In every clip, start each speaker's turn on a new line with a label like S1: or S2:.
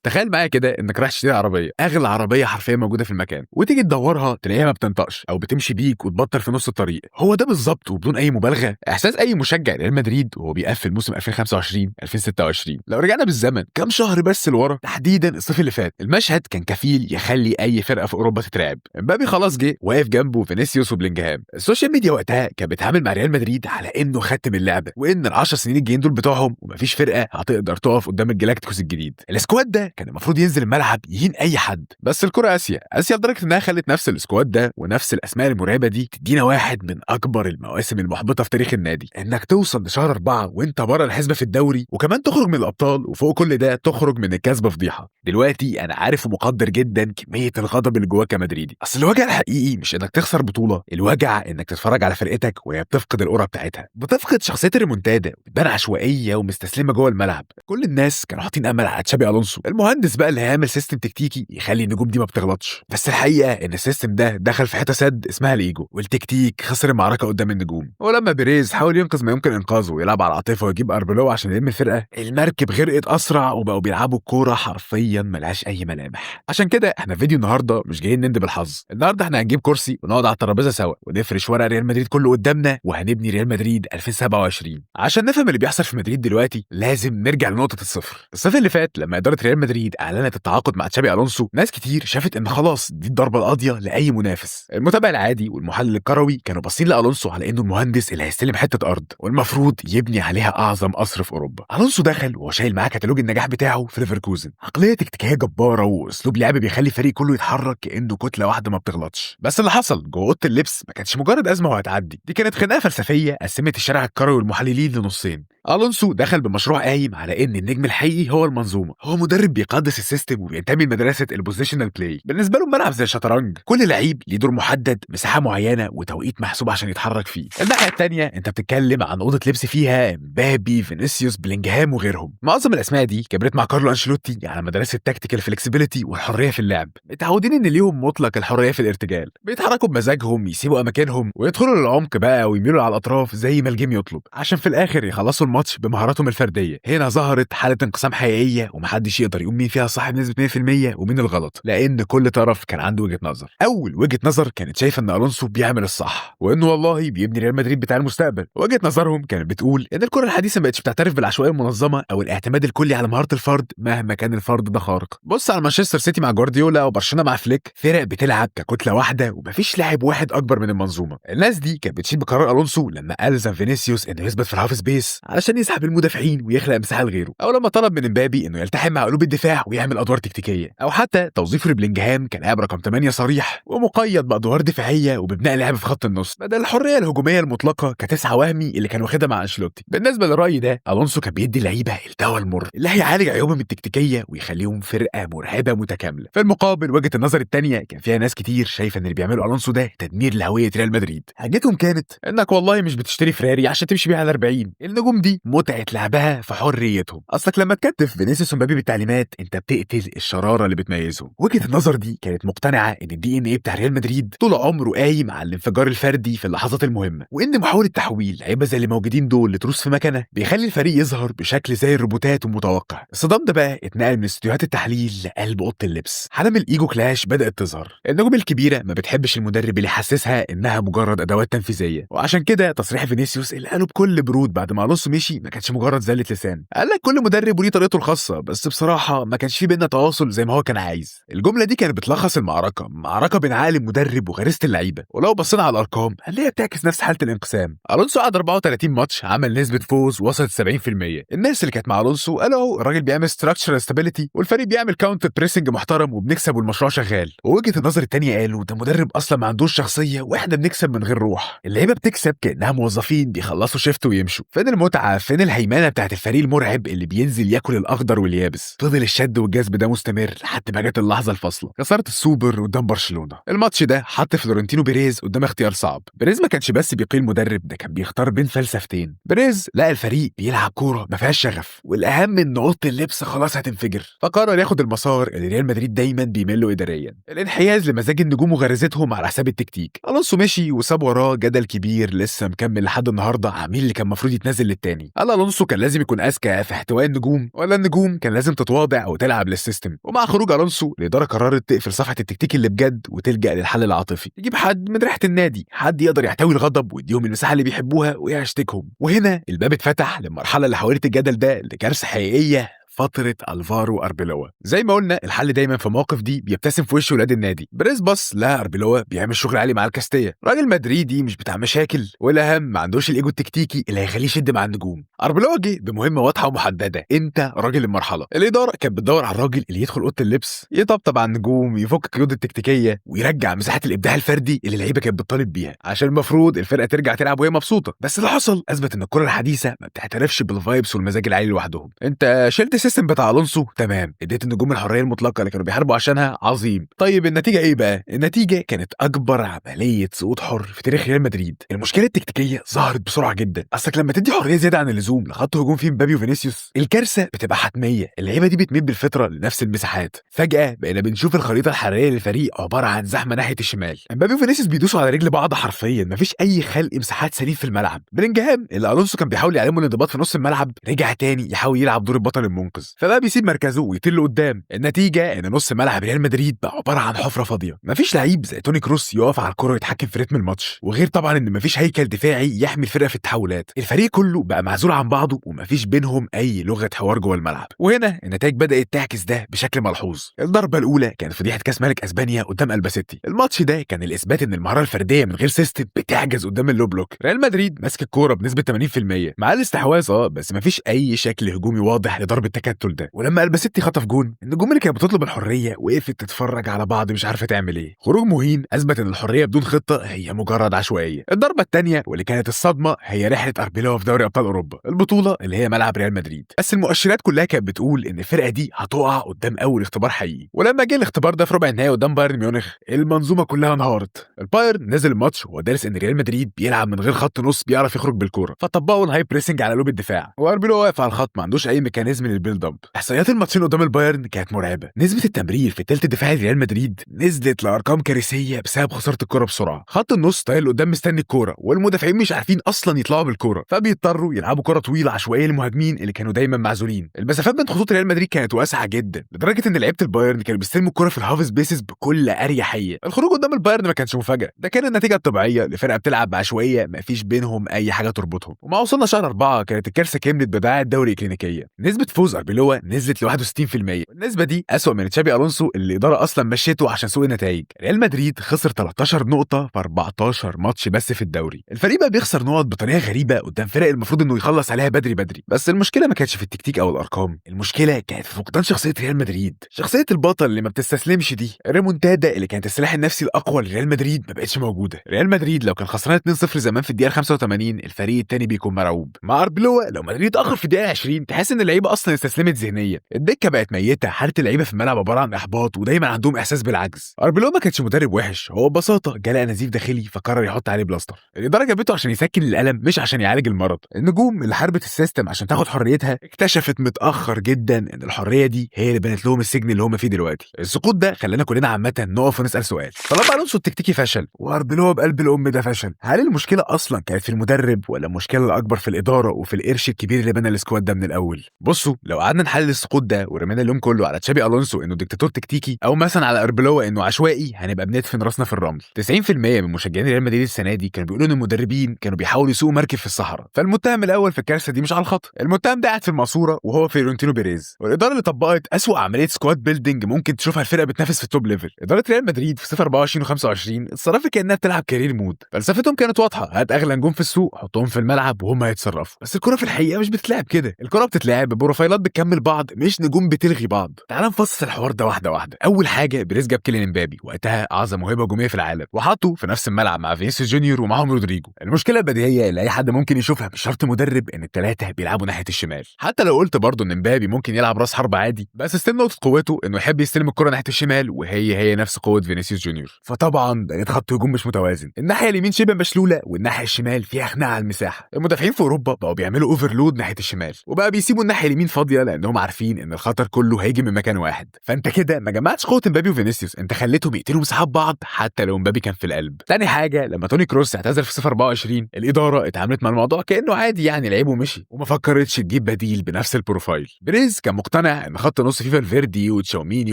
S1: تخيل معايا كده انك رايح تشتري عربيه، اغلى عربيه حرفيا موجوده في المكان، وتيجي تدورها تلاقيها ما بتنطقش او بتمشي بيك وتبطل في نص الطريق. هو ده بالظبط وبدون اي مبالغه احساس اي مشجع ريال مدريد وهو بيقفل موسم 2025 2026. لو رجعنا بالزمن كام شهر بس لورا، تحديدا الصيف اللي فات، المشهد كان كفيل يخلي اي فرقه في اوروبا تترعب. امبابي خلاص جه، واقف جنبه فينيسيوس وبلينجهام. السوشيال ميديا وقتها كانت بتعامل مع ريال مدريد على انه ختم اللعبه، وان ال10 سنين الجايين دول بتوعهم ومفيش فرقه هتقدر تقف قدام الجلاكتيكوس الجديد. السكواد ده كان المفروض ينزل الملعب يهين اي حد، بس الكره اسيا لدرجه انها خلت نفس السكواد ده ونفس الاسماء المرعبه دي تدينا واحد من اكبر المواسم المحبطه في تاريخ النادي. انك توصل لشهر 4 وانت بره الحسبه في الدوري، وكمان تخرج من الابطال، وفوق كل ده تخرج من الكسبه فضيحه. دلوقتي انا عارف ومقدر جدا كميه الغضب اللي جواك كمدريدي، اصل الوجع الحقيقي مش انك تخسر بطوله، الوجع انك تتفرج على فرقتك وهي بتفقد القرعه بتاعتها، بتفقد شخصيه الريمونتادا، بتبان عشوائيه ومستسلمه جوه الملعب. كل الناس كانوا حاطين امل على تشابي الونسو، المهندس بقى اللي هيعمل سيستم تكتيكي يخلي النجوم دي ما بتغلطش. بس الحقيقه ان السيستم ده دخل في حته سد اسمها الايجو، والتكتيك خسر المعركه قدام النجوم. ولما بيريز حاول ينقذ ما يمكن انقاذه ويلعب على العاطفه ويجيب اربلو عشان يلم الفرقه، المركب غرقت اسرع وبقوا بيلعبوا الكوره حرفيا ملهاش اي ملامح. عشان كده احنا في فيديو النهارده مش جايين نندب الحظ، النهارده احنا هنجيب كرسي ونقعد على الترابيزه سوا ونفرش ورق ريال مدريد كله قدامنا، وهنبني ريال مدريد 2027. عشان نفهم اللي بيحصل في مدريد دلوقتي لازم نرجع لنقطه الصفر. الصيف اللي فات لما اداره ريال مدريد اعلنت التعاقد مع تشابي الونسو، ناس كتير شافت ان خلاص دي الضربه القاضيه لاي منافس. المتابع العادي والمحلل الكروي كانوا باصين لالونسو على انه المهندس اللي هيستلم حته ارض والمفروض يبني عليها اعظم قصر في اوروبا. الونسو دخل وهو شايل معاه كتالوج النجاح بتاعه في ليفركوزن، عقليه تكتيكيه جباره واسلوب لعب بيخلي الفريق كله يتحرك كانه كتله واحده ما بتغلطش. بس اللي حصل جوه اوضه اللبس ما كانتش مجرد ازمه وهتعدي، دي كانت خناقه فلسفيه قسمت الشارع الكروي والمحللين لنصين. الونسو دخل بمشروع قايم على ان النجم الحقيقي هو المنظومه، هو مدرب بيقدس السيستم وبينتمي لمدرسه البوزيشنال بلاي. بالنسبه له الملعب زي الشطرنج، كل لعيب ليه دور محدد، مساحه معينه وتوقيت محسوب عشان يتحرك فيه. الناحيه الثانيه انت بتتكلم عن اوضه لبس فيها امبابي، فينيسيوس، بلينجهام وغيرهم. معظم الاسماء دي كبرت مع كارلو انشيلوتي على مدرسه تكتيكال فلكسبيليتي والحريه في اللعب، متعودين ان ليهم مطلق الحريه في الارتجال، بيتحركوا بمزاجهم، يسيبوا اماكنهم ويدخلوا للعمق بقى ويميلوا على الاطراف زي ما الجيم يطلب، عشان في الاخر يخلصوا الماتش بمهاراتهم الفرديه. هنا ظهرت حاله انقسام حقيقيه ومحدش يقدر يقول مين فيها صاحب نسبه 100% ومين الغلط، لان كل طرف كان عنده وجهه نظر. اول وجهه نظر كانت شايفه ان الونسو بيعمل الصح وانه والله بيبني ريال مدريد بتاع المستقبل. وجهه نظرهم كانت بتقول ان الكره الحديثه ما بقتش بتعترف بالعشوائيه المنظمه او الاعتماد الكلي على مهاره الفرد مهما كان الفرد ده خارق. بص على مانشستر سيتي مع جوارديولا وبرشلونه مع فليك، فرق بتلعب ككتله واحده ومفيش لاعب واحد اكبر من المنظومه. الناس دي كانت بتشيل بقرار الونسو لما الزم فينيسيوس انه يثبت في الهاف سبيس علشان يسحب المدافعين ويخلق مساحه لغيره، او لما طلب من امبابي انه يلتحم مع قلوب الدفاع ويعمل ادوار تكتيكيه، او حتى توظيف بلينجهام كلاعب رقم 8 صريح ومقيد بادوار دفاعيه وببناء لعب في خط النص بدل الحريه الهجوميه المطلقه كتسعه وهمي اللي كان واخدها مع انشيلوتي. بالنسبه للراي ده الونسو كان بيدي اللعيبه الدواء المر اللي هيعالج عيوبهم التكتيكيه ويخليهم فرقه مرعبه متكامله. في المقابل وجهه النظر الثانيه كان فيها ناس كتير شايفه ان اللي بيعمله الونسو ده تدمير لهويه ريال مدريد. حاجتهم كانت انك والله مش بتشتري فراري عشان تمشي بيها على 40، النجوم دي متعه لعبها في حريتهم، اصلك لما تكتف فينيسيوس ومبابي بالتعليمات انت بتقتل الشراره اللي بتميزهم. وجهه النظر دي كانت مقتنعه ان الدي ان ايه بتاع ريال مدريد طول عمره قايم على الانفجار الفردي في اللحظات المهمه، وان محاوله تحويل لعيبه زي اللي موجودين دول لتروس في مكانه بيخلي الفريق يظهر بشكل زي الروبوتات ومتوقع. الصدام ده بقى اتنقل من استديوهات التحليل لقلب اوضه اللبس، حالم الايجو كلاش بدات تظهر. النجوم الكبيره ما بتحبش المدرب اللي يحسسها انها مجرد ادوات تنفيذيه، وعشان كده تصريح فينيسيوس اللي قاله بكل برود بعد ما الونسو مشي ما كانش مجرد زله لسان، قال لك كل مدرب وليه طريقته الخاصه، بس بصراحه ما كانش في بينا تواصل زي ما هو كان عايز. الجمله دي كانت بتلخص المعركه، معركه بين عقل المدرب وغريزه اللعيبه. ولو بصينا على الارقام هنلاقيها بتعكس نفس حاله الانقسام. الونسو قعد 34 ماتش عمل نسبه فوز وصلت 70%. الناس اللي كانت مع الونسو قالوا الراجل بيعمل ستراكشر ستابيليتي والفريق بيعمل كاونتر بريسنج محترم وبنكسب والمشروع شغال. ووجهه النظر الثانيه قالوا ده مدرب اصلا ما عندوش شخصيه واحنا بنكسب من غير روح، اللعيبه بتكسب كانها موظفين بيخلصوا شيفت ويمشوا. فين المتعه، فين الهيمنه بتاعت الفريق المرعب اللي بينزل ياكل الاخضر واليابس؟ فضل الشد والجذب ده مستمر لحد ما جت اللحظه الفاصله، خساره السوبر قدام برشلونه. الماتش ده حط فلورنتينو بيريز قدام اختيار صعب. بيريز ما كانش بس بيقيل مدرب، ده كان بيختار بين فلسفتين. بيريز لقى الفريق بيلعب كوره ما فيهاش شغف، والاهم ان اوضه اللبس خلاص هتنفجر، فقرر فقرر ياخد المسار اللي ريال مدريد دايما بيميل له اداريا، الانحياز لمزاج النجوم وغريزتهم على حساب التكتيك. الونسو مشي وساب وراه جدل كبير لسه مكمل لحد النهارده عن مين اللي كان المفروض يتنازل للتاني. هل الونسو كان لازم يكون اذكى في احتواء النجوم، ولا النجوم كان لازم تتواضع وتلعب للسيستم؟ ومع خروج الونسو الاداره قررت تقفل صفحه التكتيك اللي بجد وتلجا للحل العاطفي، تجيب حد من ريحه النادي، حد يقدر يحتوي الغضب ويديهم المساحه اللي بيحبوها ويشتكهم. وهنا الباب اتفتح للمرحله اللي حولت الجدل ده لكارثه حقيقيه، فترة ألفارو أربيلوا. زي ما قلنا الحل دايما في المواقف دي بيبتسم في وش ولاد النادي. بريس باص لا أربيلوا بيعمل شغل عالي مع الكاستية، راجل مدريدي مش بتاع مشاكل، والأهم ما عندوش الإيجو التكتيكي اللي هيخليه يشد مع النجوم. أربيلوا جه بمهمة واضحة ومحددة، أنت راجل المرحلة. الإدارة كانت بتدور على الراجل اللي يدخل أوضة اللبس يطبطب على النجوم، يفك قيود التكتيكية، ويرجع مساحة الإبداع الفردي اللي اللعيبة كانت بتطالب بيها، عشان المفروض الفرقة ترجع تلعب وهي مبسوطة. بس اللي حصل أثبت إن الكرة الحديثة ما بتعترفش بالفايبس والمزاج العالي لوحدهم. أنت شلت السيستم بتاع ألونسو تمام، اديت النجوم الحريه المطلقه اللي كانوا بيحاربوا عشانها عظيم. طيب النتيجه ايه بقى؟ النتيجه كانت اكبر عمليه سقوط حر في تاريخ ريال مدريد. المشكله التكتيكيه ظهرت بسرعه جدا، اصلك لما تدي حريه زياده عن اللزوم لخط هجوم فيه مبابي وفينيسيوس الكارثه بتبقى حتميه. اللعيبه دي بتميل بالفطره لنفس المساحات، فجاه بقينا بنشوف الخريطه الحراريه للفريق عباره عن زحمه ناحيه الشمال. مبابي وفينيسيوس بيدوسوا على رجل بعض حرفيا، مفيش اي خلق مساحات سليم في الملعب. بلينجهام اللي الونسو كان بيحاول يعلمه الانضباط في نص الملعب رجع تاني يحاول يلعب دور البطل المنقذ، فبقى بيسيب مركزه ويطير قدام. النتيجه ان نص ملعب ريال مدريد بقى عباره عن حفره فاضيه، مفيش لعيب زي توني كروس يقف على الكره ويتحكم في رتم الماتش، وغير طبعا ان مفيش هيكل دفاعي يحمي الفرقه في التحولات. الفريق كله بقى معزول عن بعضه ومفيش بينهم اي لغه حوار جوه الملعب. وهنا النتائج بدات تعكس ده بشكل ملحوظ. الضربه الاولى كانت فضيحه كاس ملك اسبانيا قدام الباسيتي. الماتش ده كان الاثبات ان المهاره الفرديه من غير سيستم بتعجز قدام اللو بلوك. ريال مدريد ماسك الكوره بنسبه 80% مع الاستحواذ بس مفيش اي شكل هجومي واضح لضرب التكتل ده. ولما الباسيتي خطف جون النجوم اللي كانت بتطلب الحريه وقفت تتفرج على بعض مش عارفه تعمل ايه. خروج مهين اثبت ان الحريه بدون خطه هي مجرد عشوائيه. الضربه الثانيه واللي كانت الصدمه هي رحله أربيلوا في دوري ابطال اوروبا، البطوله اللي هي ملعب ريال مدريد. بس المؤشرات كلها كانت بتقول ان الفرقه دي هتقع قدام اول اختبار حقيقي. ولما جه الاختبار ده في ربع النهائي قدام بايرن ميونخ المنظومه كلها انهارت. البايرن نزل الماتش وهو دارس ان ريال مدريد بيلعب من غير خط نص بيعرف يخرج بالكوره، فطبقوا الهاي بريسنج على لوب الدفاع، وأربيلوا واقف على الخط ما عندوش اي ميكانيزم للبيلد اب. احصائيات الماتشين قدام البايرن كانت مرعبه. نسبه التمرير في الثلث الدفاعي لريال مدريد نزلت لارقام كارثيه بسبب خساره الكره بسرعه. خط النص طاير قدام مستني الكوره، والمدافعين مش عارفين اصلا يطلعوا بالكوره، فبيضطروا يلعبوا كره طويله عشوائيه للمهاجمين اللي كانوا دايما معزولين. المسافات بين خطوط ريال مدريد كانت واسعه جدا لدرجه ان لعيبه البايرن كانوا بيستلموا الكره في الهاف سبيسز بكل اريحيه. الخروج قدام البايرن ما كانش مفاجاه، ده كان النتيجه الطبيعيه لفرقه بتلعب بعشوائيه ما فيش بينهم اي حاجه تربطهم. ومع وصلنا شهر 4 كانت الكارثه كملت بضياع الدوري كلينيكيه. نسبه فوز أربيلوا نزلت ل 61%، والنسبه دي اسوأ من تشابي الونسو اللي الاداره اصلا مشيته عشان سوء النتائج. ريال مدريد خسر 13 نقطه في 14 ماتش بس في الدوري. الفريق بقى بيخسر نقط بطريقه غريبه قدام فرق المفروض انه يخلص عليها بدري بدري. بس المشكله ما كانتش في التكتيك او الارقام، المشكله كانت في فقدان شخصيه ريال مدريد، شخصيه البطل اللي ما بتستسلمش دي. الريمونتادا اللي كانت السلاح النفسي الاقوى لريال مدريد ما بقتش موجوده. ريال مدريد لو كان خسران 2-0 زمان في الدقيقه 85 الفريق الثاني بيكون مرعوب. مع أربيلوا لو مدريد اتاخر في الدقيقه 20 تحس ان اللعيبه اصلا استسلمت ذهنيا. الدكه بقت ميته، حاله اللعيبه في الملعب عباره عن احباط ودايما عندهم احساس بالعجز. أربيلوا ما كانش مدرب وحش، هو ببساطه جاله نزيف داخلي فقرر يحط عليه بلاستر. الاداره جابته عشان يسكن الالم مش عشان يعالج المرض. النجوم اللي حاربت السيستم عشان تاخد حريتها اكتشفت متاخر جدا ان الحريه دي هي اللي بنت لهم السجن اللي هم فيه دلوقتي. السقوط ده خلانا كلنا عامه نقف ونسال سؤال، طالما الونسو التكتيكي فشل وأربيلوا بقلب الام ده فشل، هل المشكله اصلا كانت في المدرب ولا المشكله الاكبر في الاداره وفي القرش الكبير اللي بنى السكواد ده من الاول؟ بصوا لو قعدنا نحلل السقوط ده ورمينا اللوم كله على تشابي الونسو انه ديكتاتور تكتيكي او مثلا على أربيلوا انه عشوائي هنبقى بندفن راسنا في الرمل. 90% من مشجعين ريال مدريد السنه دي كانوا بيقولوا ان المدربين كانوا بيحاولوا يسوقوا مركب في الصحراء. فالمتهم الاول في الكارثه دي مش على الخط، المتهم ده قاعد في الماسوره وهو فيورنتينو بيريز، والاداره اللي طبقت اسوأ عمليه سكواد بيلدينج ممكن تشوفها الفرقه بتنافس في التوب ليفل. اداره ريال مدريد في صيف 24 و25 اتصرفت كانها بتلعب كارير مود. فلسفتهم كانت واضحه، هات اغلى نجوم في السوق حطهم في الملعب وهم هيتصرفوا. بس الكره في الحقيقه مش بتتلعب كده، الكره بتتلعب ببروفايلات بتكمل بعض مش نجوم بتلغي بعض. تعال نفصل الحوار ده واحده واحده. اول حاجه بيريز جاب كيليان امبابي وقتها اعظم موهبه هجوميه في العالم وحطه في نفس الملعب مع فينيسيوس جونيور ومعاهم رودريجو. المشكله البديهيه اللي اي حد ممكن يشوفها مش شرط مدرب ان الثلاثه بيلعبوا ناحيه الشمال. حتى لو قلت برضه ان امبابي ممكن يلعب راس حربه عادي، بس استلم نقطه قوته انه يحب يستلم الكره ناحيه الشمال وهي نفس قوه فينيسيوس جونيور. فطبعا بقيت خط هجوم مش متوازن، الناحيه اليمين شبه مشلوله والناحيه الشمال فيها خناقه على المساحه. المدافعين في اوروبا بقوا بيعملوا اوفرلود ناحيه الشمال وبقى بيسيبوا الناحيه اليمين فاضيه شخصيه لانهم عارفين ان الخطر كله هيجي من مكان واحد. فانت كده ما جمعتش قوه امبابي وفينيسيوس، انت خليتهم يقتلوا مساحات بعض حتى لو امبابي كان في القلب. تاني حاجه، لما توني كروس اعتزل في 24 الاداره اتعاملت مع الموضوع كانه عادي، يعني لعب ومشي وما فكرتش تجيب بديل بنفس البروفايل. بريز كان مقتنع ان خط نص فيه فالفيردي وتشاوميني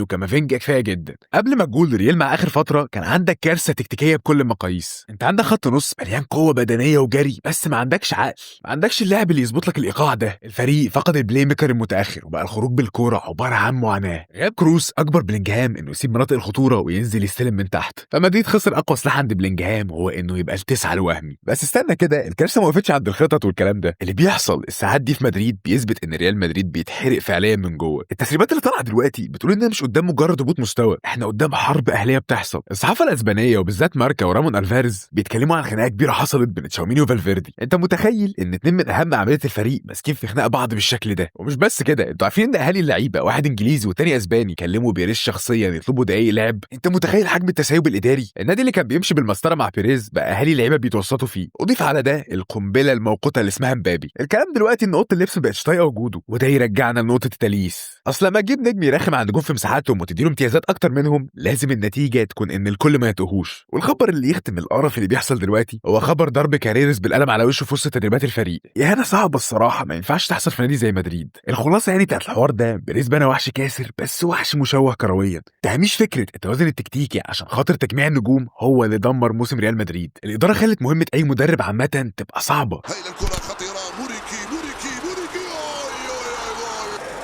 S1: وكامافينجا كفايه جدا. قبل ما تقول ريال مع اخر فتره كان عندك كارثه تكتيكيه بكل المقاييس. انت عندك خط نص مليان قوه بدنيه وجري، بس ما عندكش عقل، ما عندكش اللاعب اللي يظبط لك الايقاع ده. الفريق فقد البلاي ميكر المتاخر وبقى الخروج بالكوره عباره عن معاناه. غياب كروس اكبر بلينجهام انه يسيب مناطق الخطوره وينزل يستلم من تحت، فمدريد خسر اقوى سلاح عند بلينجهام هو انه يبقى التسعه الوهمي. بس استنى كده، الكارثه ما وقفتش عند الخطط والكلام ده. اللي بيحصل الساعات دي في مدريد بيثبت ان ريال مدريد بيتحرق فعليا من جوه. التسريبات اللي طالعه دلوقتي بتقول اننا مش قدام مجرد هبوط مستوى، احنا قدام حرب اهليه بتحصل. الصحافه الاسبانيه وبالذات ماركا ورامون الفاريز بيتكلموا عن خناقه كبيره حصلت بين تشاوميني وفالفيردي. انت متخيل ان اتنين من اهم اعمده الفريق ماسكين في خناقه بعض بالشكل ده؟ ومش بس كده، انتوا عارفين ان اهالي اللعيبه واحد انجليزي والتاني اسباني كلموا بيريز شخصيا يطلبوا دقايق لعب. انت متخيل حجم التسيب الاداري؟ النادي اللي كان بيمشي بالمسطره مع بيريز بقى اهالي اللعيبه بيتوسطوا فيه. اضيف على ده القنبله الموقوته اللي اسمها مبابي. الكلام دلوقتي ان اوضه اللبس بقتش طايقه وجوده، وده يرجعنا لنقطه التليس. اصل لما تجيب نجم يرخم عند جون في مساحاتهم وتديله امتيازات اكتر منهم، لازم النتيجه تكون ان الكل ما يتوهوش. والخبر اللي يختم القرف اللي بيحصل دلوقتي هو خبر ضرب كاريرس بالقلم على وشه في وسط تدريبات الفريق. اهانه صعبه الصراحه، ما ينفعش تحصل في نادي زي مدريد. الخلاصه يعني بتاعت الحوار ده، بيريز بنى وحش كاسر بس وحش مشوه كرويا. تهميش فكره التوازن التكتيكي عشان خاطر تجميع النجوم هو اللي دمر موسم ريال مدريد. الاداره خلت مهمه اي مدرب عامه تبقى صعبه.
S2: هاي الكره خطيره، موريكي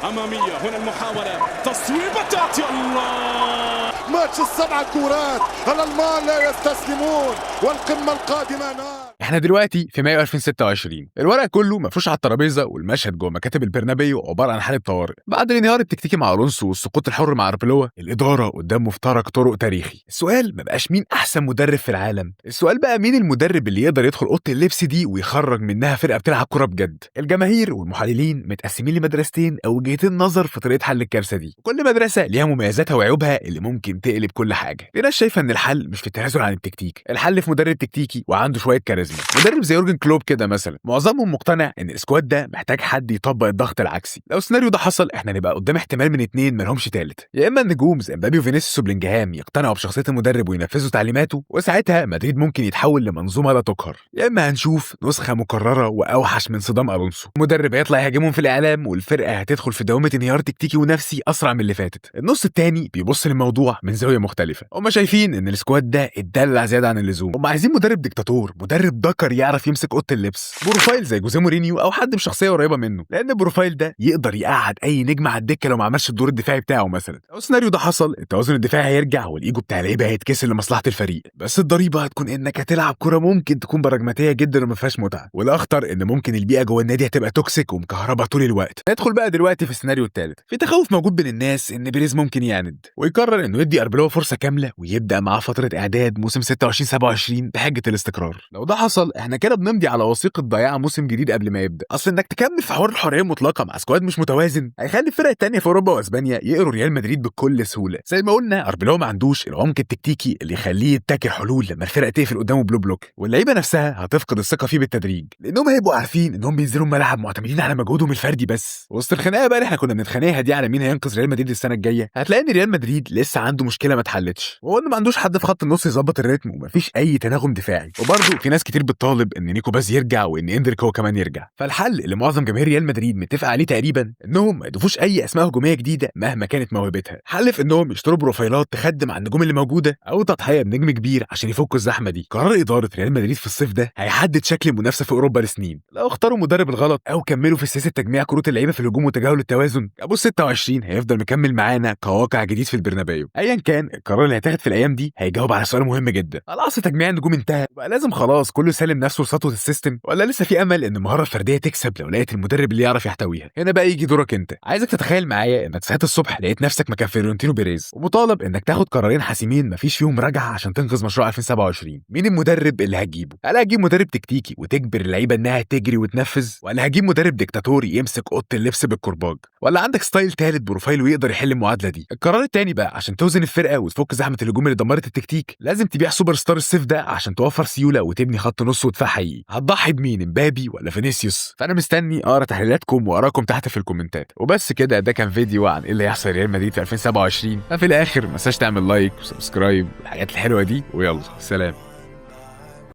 S3: أمامية، هنا المحاولة، تصويبة تأتي، الله!
S2: ماتش السبع كورات، الألمان لا يستسلمون والقمة القادمة نار.
S1: احنا دلوقتي في مايو 2026، الورق كله مفروش على الترابيزه والمشهد جوه مكاتب البرنابيو عباره عن حاله طوارئ. بعد الانهيار التكتيكي مع الونسو والسقوط الحر مع اربيلوا، الاداره قدام مفترق طرق تاريخي. السؤال ما بقاش مين احسن مدرب في العالم، السؤال بقى مين المدرب اللي يقدر يدخل اوضه اللبس دي ويخرج منها فرقه بتلعب كوره بجد. الجماهير والمحللين متقسمين لمدرستين او وجهتين نظر في طريقه حل الكارثه دي، كل مدرسه ليها مميزاتها وعيوبها اللي ممكن تقلب كل حاجه. في ناس شايفه ان الحل مش في التنازل عن التكتيك، الحل في مدرب تكتيكي وعنده شويه كاريزما. مدرب زي يورجن كلوب كده مثلا، معظمهم مقتنع ان السكواد ده محتاج حد يطبق الضغط العكسي. لو السيناريو ده حصل احنا نبقى قدام احتمال من اتنين مالهمش تالت، يا اما النجوم زي امبابي وفينيسيوس وبلينجهام يقتنعوا بشخصيه المدرب وينفذوا تعليماته، وساعتها مدريد ممكن يتحول لمنظومه لا تقهر، يا اما هنشوف نسخه مكرره واوحش من صدام الونسو. المدرب هيطلع يهاجمهم في الاعلام والفرقه هتدخل في دوامه انهيار تكتيكي ونفسي اسرع من اللي فاتت. النص التاني بيبص للموضوع من زاويه مختلفه، هم شايفين ان السكواد ده اتدلع زياده عن اللزوم، هم عايزين مدرب ديكتاتور، مدرب دكر يعرف يمسك اوضه اللبس، بروفايل زي جوزيه مورينيو او حد بشخصيه قريبه منه، لان البروفايل ده يقدر يقعد اي نجم على الدكه لو ما عملش الدور الدفاعي بتاعه مثلا. لو السيناريو ده حصل التوازن الدفاعي هيرجع والايجو بتاع اللعيبه هيتكسر لمصلحه الفريق، بس الضريبه هتكون انك هتلعب كوره ممكن تكون براجماتيه جدا وما فيهاش متعه، والاخطر ان ممكن البيئه جوه النادي هتبقى توكسيك ومكهربه طول الوقت. ندخل بقى دلوقتي في السيناريو الثالث. في تخوف موجود بين الناس ان بيريز ممكن يعند ويقرر انه يدي اربيلوا فرصه كامله ويبدا معاه فتره اعداد موسم 26 27 بحجه الاستقرار. لو ده حصل احنا كده بنمضي على وثيقه ضياع موسم جديد قبل ما يبدا. اصل انك تكمل في حوار الحريه المطلقه مع سكواد مش متوازن هيخلي الفرق التانيه في اوروبا واسبانيا يقروا ريال مدريد بكل سهوله. زي ما قلنا اربيلوا ما عندوش العمق التكتيكي اللي يخليه يبتكر حلول لما الفرق تقفل قدامه بلوك، واللعيبه نفسها هتفقد الثقه فيه بالتدريج لانهم هيبقوا عارفين انهم بينزلوا الملعب معتمدين على مجهودهم الفردي بس. وسط الخناقه بقى اللي احنا كنا بنتخانقها دي على مين هينقذ ريال مدريد السنه الجايه، هتلاقي ان ريال مدريد لسه عنده مشكله ما اتحلتش، وهو انه ما عندوش حد في خط النص يظبط الريتم ومفيش اي تناغم دفاعي. وبرده في ناس كتير بتطالب ان نيكو باز يرجع وان اندريك هو كمان يرجع. فالحل اللي معظم جماهير ريال مدريد متفق عليه تقريبا انهم ما يضيفوش اي اسماء هجوميه جديده مهما كانت موهبتها، حل في انهم يشتروا بروفايلات تخدم على النجوم اللي موجوده او تضحيه بنجم كبير عشان يفكوا الزحمه دي. قرار اداره ريال مدريد في الصيف ده هيحدد شكل المنافسه في اوروبا لسنين. لو اختاروا مدرب الغلط او كملوا في سياسه تجميع كروت اللعيبه في الهجوم وتجاهل التوازن، ابو 26 هيفضل مكمل معانا كواقع جديد في البرنابيو. ايا كان القرار اللي هيتاخد في الايام دي هيجاوب على سؤال مهم جدا، خلاص تجميع النجوم انتهى بقى لازم خلاص كله سلم نفسه لسطوه السيستم، ولا لسه في امل ان المهاره الفرديه تكسب لو لقيت المدرب اللي يعرف يحتويها؟ هنا بقى يجي دورك انت. عايزك تتخيل معايا انك صحيت الصبح لقيت نفسك مكان فيورنتينو بيريز ومطالب انك تاخد قرارين حاسمين مفيش فيهم رجعه عشان تنقذ مشروع 2027. مين المدرب اللي هتجيبه؟ هل هتجيب مدرب تكتيكي وتجبر اللعيبه انها تجري وتنفذ، ولا هتجيب مدرب ديكتاتوري يمسك اوضه اللبس بالكرباج، ولا عندك ستايل ثالث بروفايل ويقدر يحل المعادله دي؟ القرار الثاني بقى عشان توزن الفرقه وتفك زحمه الهجوم اللي دمرت التكتيك لازم تبيع سوبر ستار الصيف ده عشان توفر سيوله وتبني خط نص ودفاع حقيقي، هتضحي بمين، امبابي ولا فينيسيوس؟ فانا مستني اقرا تحليلاتكم واراكم تحت في الكومنتات. وبس كده، ده كان فيديو عن ايه اللي هيحصل ريال مدريد في 2027. ففي الاخر ما تنساش تعمل لايك وسبسكرايب والحاجات الحلوه دي، ويلا سلام.